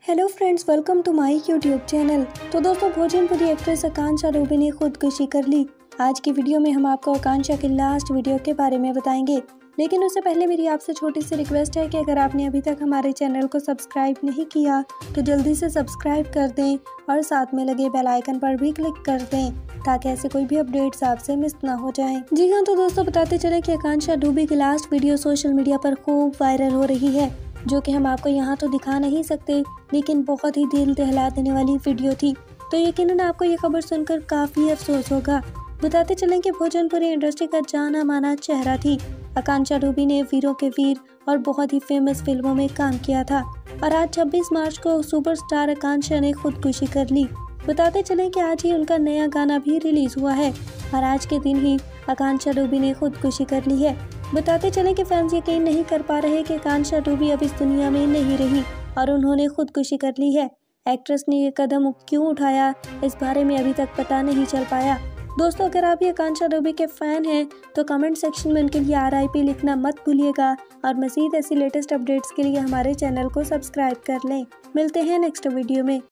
Hello friends, welcome to my YouTube channel. तो दोस्तों, Bhojpuri actress आकांक्षा Ruby ने खुदकुशी कर ली। आज की वीडियो में हम आपको आकांक्षा के लास्ट वीडियो के बारे में बताएंगे, लेकिन उससे पहले मेरी आपसे छोटी सी रिक्वेस्ट है कि अगर आपने अभी तक हमारे चैनल को सब्सक्राइब नहीं किया तो जल्दी से सब्सक्राइब कर दें और साथ में लगे बेल आइकन पर भी क्लिक कर दें ताकि ऐसे कोई भी अपडेट्स आपसे मिस ना हो जाएं। जी हाँ, तो दोस्तों बताते चले कि आकांक्षा रूबी की लास्ट वीडियो सोशल मीडिया पर खूब वायरल हो रही है, जो कि हम आपको यहाँ तो दिखा नहीं सकते, लेकिन बहुत ही दिल दहला देने वाली वीडियो थी। तो यकीनन आपको ये खबर सुनकर काफ़ी अफसोस होगा। बताते चलें कि भोजपुरी इंडस्ट्री का जाना माना चेहरा थी। आकांक्षा रूबी ने वीरों के वीर और बहुत ही फेमस फिल्मों में काम किया था और आज 26 मार्च को सुपरस्टार आकांक्षा ने खुदकुशी कर ली। बताते चलें कि आज ही उनका नया गाना भी रिलीज हुआ है और आज के दिन ही आकांक्षा रूबी ने खुदकुशी कर ली है। बताते चलें कि फैंस यकीन नहीं कर पा रहे कि आकांक्षा रूबी अब इस दुनिया में नहीं रही और उन्होंने खुदकुशी कर ली है। एक्ट्रेस ने ये कदम क्यों उठाया, इस बारे में अभी तक पता नहीं चल पाया। दोस्तों, अगर आप भी आकांक्षा रूबी के फैन हैं तो कमेंट सेक्शन में उनके लिए RIP लिखना मत भूलिएगा और मज़ीद ऐसी लेटेस्ट अपडेट्स के लिए हमारे चैनल को सब्सक्राइब कर लें। मिलते हैं नेक्स्ट वीडियो में।